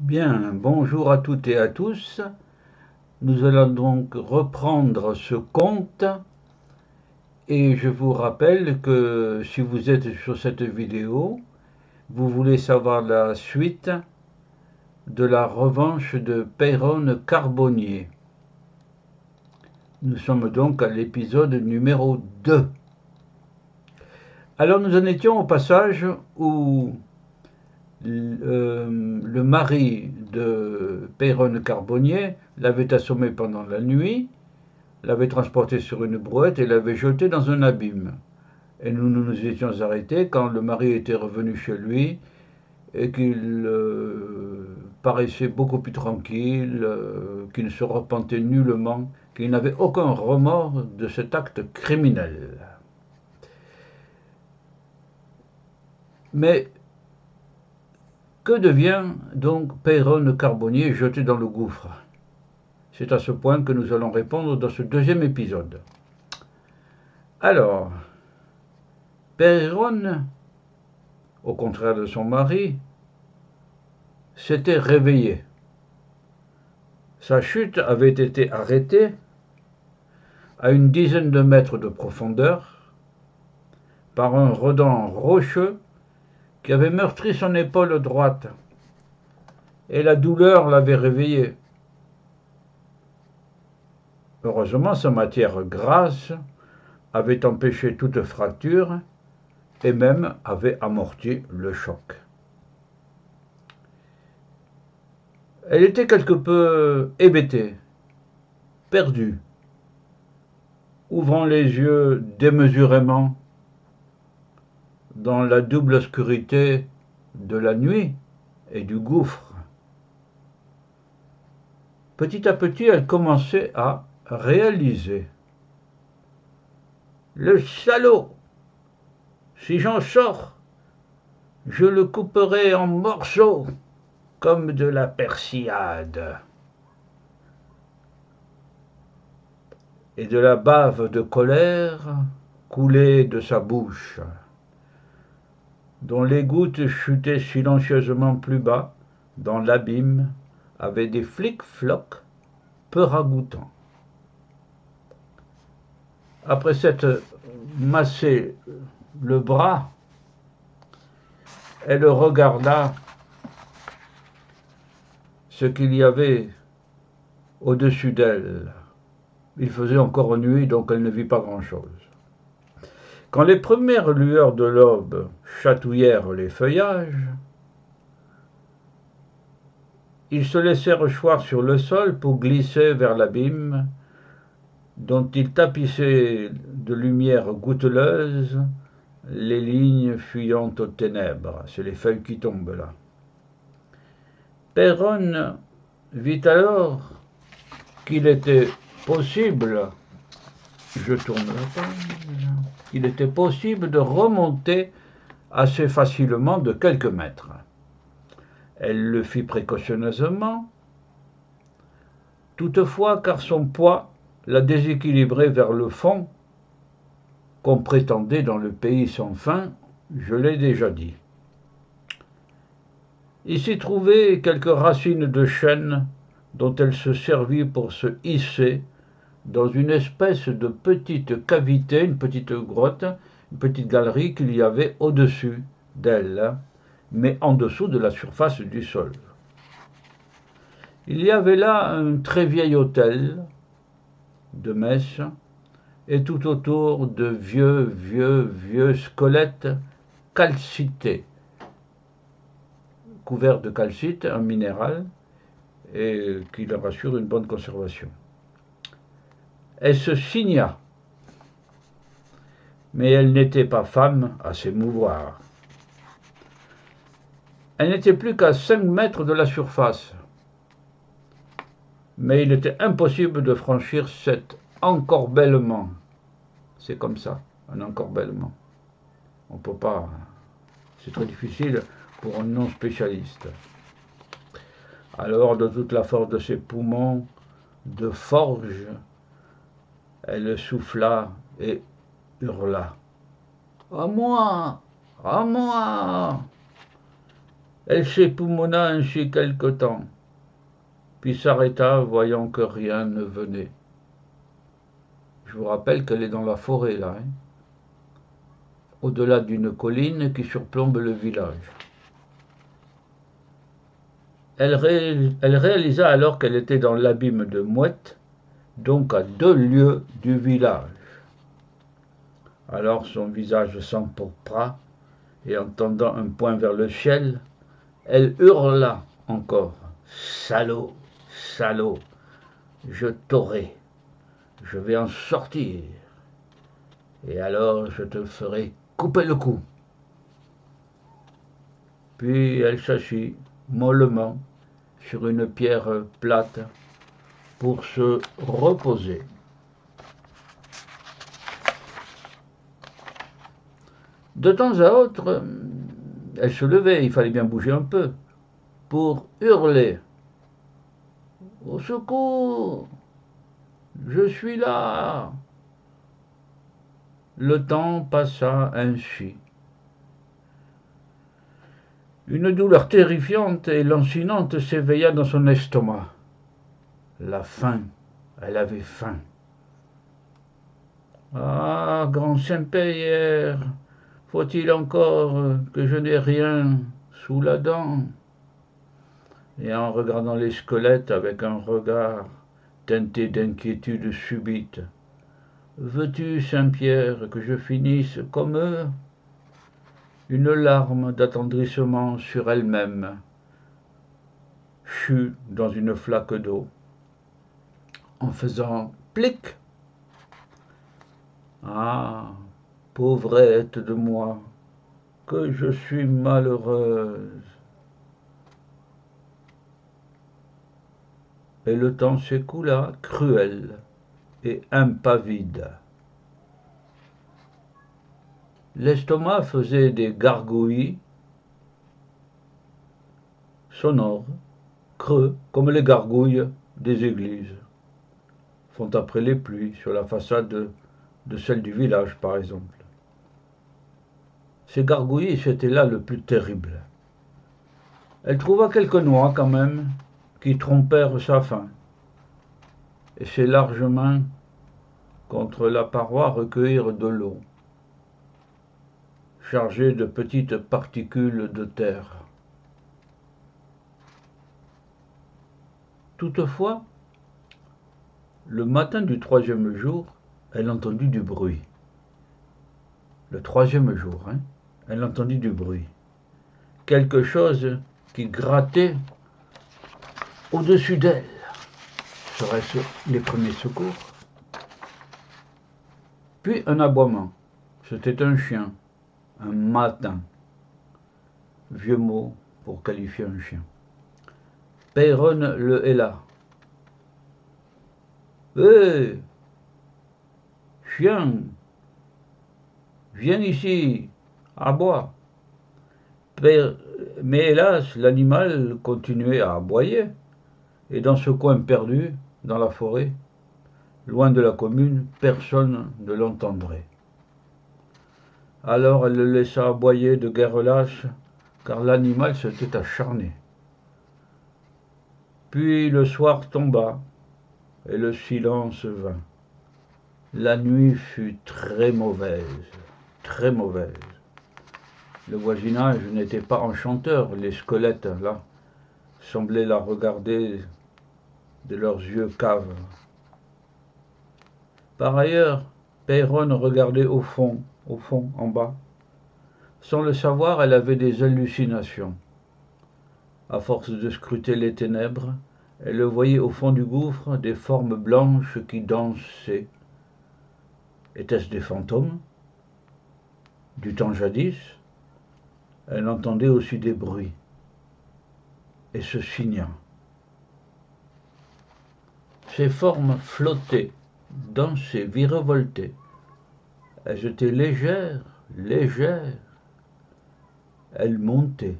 Bien, bonjour à toutes et à tous. Nous allons donc reprendre ce conte et je vous rappelle que si vous êtes sur cette vidéo, vous voulez savoir la suite de la revanche de Péronne Carbonnier. Nous sommes donc à l'épisode numéro 2. Alors nous en étions au passage où le mari de Péronne Carbonnier l'avait assommé pendant la nuit, l'avait transporté sur une brouette et l'avait jeté dans un abîme. Et nous nous étions arrêtés quand le mari était revenu chez lui et qu'il paraissait beaucoup plus tranquille, qu'il ne se repentait nullement, qu'il n'avait aucun remords de cet acte criminel. Mais que devient donc Péronne Carbonnier jeté dans le gouffre? C'est à ce point que nous allons répondre dans ce deuxième épisode. Alors, Péronne, au contraire de son mari, s'était réveillé. Sa chute avait été arrêtée à une dizaine de mètres de profondeur par un redent rocheux qui avait meurtri son épaule droite, et la douleur l'avait réveillé. Heureusement, sa matière grasse avait empêché toute fracture et même avait amorti le choc. Elle était quelque peu hébétée, perdue, ouvrant les yeux démesurément dans la double obscurité de la nuit et du gouffre. Petit à petit, elle commençait à réaliser. Le salaud! Si j'en sors, je le couperai en morceaux, comme de la persillade. Et de la bave de colère coulait de sa bouche, dont les gouttes chutaient silencieusement plus bas, dans l'abîme, avec des flics-flocs peu ragoûtants. Après s'être massé le bras, elle regarda ce qu'il y avait au-dessus d'elle. Il faisait encore nuit, donc elle ne vit pas grand-chose. Quand les premières lueurs de l'aube chatouillèrent les feuillages, ils se laissèrent choir sur le sol pour glisser vers l'abîme, dont ils tapissaient de lumière goutteleuse les lignes fuyant aux ténèbres. C'est les feuilles qui tombent là. Péronne vit alors qu'il était possible, je tourne la page, il était possible de remonter assez facilement de quelques mètres. Elle le fit précautionneusement, toutefois car son poids la déséquilibrait vers le fond, qu'on prétendait dans le pays sans fin, je l'ai déjà dit. Il s'y trouvait quelques racines de chêne dont elle se servit pour se hisser dans une espèce de petite cavité, une petite grotte, une petite galerie qu'il y avait au-dessus d'elle, mais en dessous de la surface du sol. Il y avait là un très vieil autel de messe, et tout autour de vieux squelettes calcités, couverts de calcite, un minéral, et qui leur assure une bonne conservation. Elle se signa, mais elle n'était pas femme à s'émouvoir. Elle n'était plus qu'à 5 mètres de la surface, mais il était impossible de franchir cet encorbellement. C'est comme ça, un encorbellement. On ne peut pas, c'est très difficile pour un non-spécialiste. Alors, de toute la force de ses poumons de forge, elle souffla et hurla. « À moi! À moi !» Elle s'époumonna ainsi quelque temps, puis s'arrêta, voyant que rien ne venait. Je vous rappelle qu'elle est dans la forêt, là, hein, au-delà d'une colline qui surplombe le village. Elle réalisa alors qu'elle était dans l'abîme de Mouette, donc à 2 lieues du village. Alors son visage s'empourpra, et en tendant un poing vers le ciel, elle hurla encore. Salaud, salaud, je t'aurai, je vais en sortir, et alors je te ferai couper le cou. Puis elle s'assit mollement sur une pierre plate pour se reposer. De temps à autre, elle se levait, il fallait bien bouger un peu, pour hurler. Au secours, je suis là. Le temps passa ainsi. Une douleur terrifiante et lancinante s'éveilla dans son estomac. La faim, elle avait faim. Ah, grand Saint-Père, faut-il encore que je n'ai rien sous la dent? Et en regardant les squelettes avec un regard teinté d'inquiétude subite, veux-tu, Saint-Pierre, que je finisse comme eux? Une larme d'attendrissement sur elle-même chut dans une flaque d'eau, en faisant plic. Ah, pauvrette de moi, que je suis malheureuse. Et le temps s'écoula cruel et impavide. L'estomac faisait des gargouillis sonores, creux, comme les gargouilles des églises font après les pluies sur la façade de celle du village, par exemple. Ces gargouillis, c'était là le plus terrible. Elle trouva quelques noix quand même, qui trompèrent sa faim, et ses larges mains contre la paroi recueillirent de l'eau, chargée de petites particules de terre. Toutefois, le matin du 3e jour, elle entendit du bruit. Le 3e jour, hein, elle entendit du bruit. Quelque chose qui grattait au-dessus d'elle. Serait-ce les premiers secours? Puis un aboiement. C'était un chien, un mâtin. Vieux mot pour qualifier un chien. Péronne le héla. Hé, chien, viens ici, aboie. Mais hélas, l'animal continuait à aboyer, et dans ce coin perdu, dans la forêt, loin de la commune, personne ne l'entendrait. Alors elle le laissa aboyer de guerre lâche, car l'animal s'était acharné. Puis le soir tomba, et le silence vint. La nuit fut très mauvaise, très mauvaise. Le voisinage n'était pas enchanteur, les squelettes, là, semblaient la regarder de leurs yeux caves. Par ailleurs, Péronne regardait au fond, en bas. Sans le savoir, elle avait des hallucinations. À force de scruter les ténèbres, elle voyait au fond du gouffre des formes blanches qui dansaient. Étaient-ce des fantômes? Du temps jadis, elle entendait aussi des bruits et se signa. Ces formes flottaient, dansaient, virevoltaient. Elles étaient légères, légères. Elles montaient,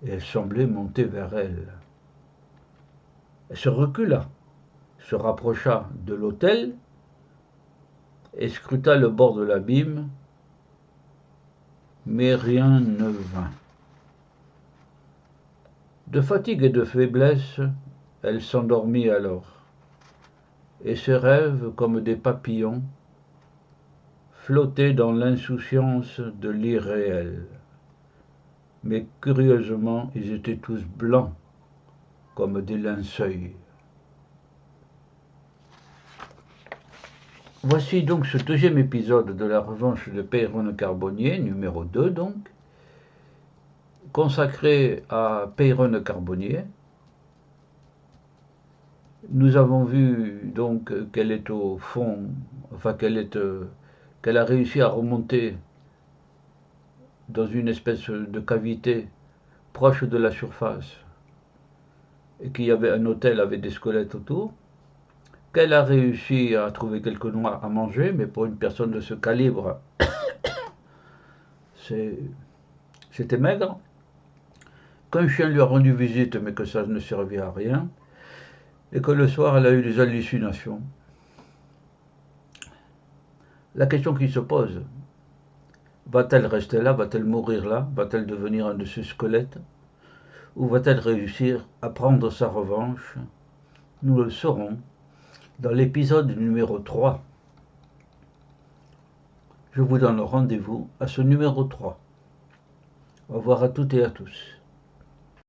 et elles semblaient monter vers elle. Elle se recula, se rapprocha de l'autel et scruta le bord de l'abîme, mais rien ne vint. De fatigue et de faiblesse, elle s'endormit alors, et ses rêves, comme des papillons, flottaient dans l'insouciance de l'irréel. Mais curieusement, ils étaient tous blancs, comme des linceuls. Voici donc ce deuxième épisode de la revanche de Péronne Carbonnier, numéro 2 donc, consacré à Péronne Carbonnier. Nous avons vu donc qu'elle est au fond, enfin qu'elle a réussi à remonter dans une espèce de cavité proche de la surface et qu'il y avait un hôtel avec des squelettes autour, qu'elle a réussi à trouver quelques noix à manger, mais pour une personne de ce calibre, c'était maigre, qu'un chien lui a rendu visite mais que ça ne servait à rien, et que le soir elle a eu des hallucinations. La question qui se pose, va-t-elle rester là, va-t-elle mourir là, va-t-elle devenir un de ces squelettes, ou va-t-elle réussir à prendre sa revanche? Nous le saurons dans l'épisode numéro 3. Je vous donne rendez-vous à ce numéro 3. Au revoir à toutes et à tous.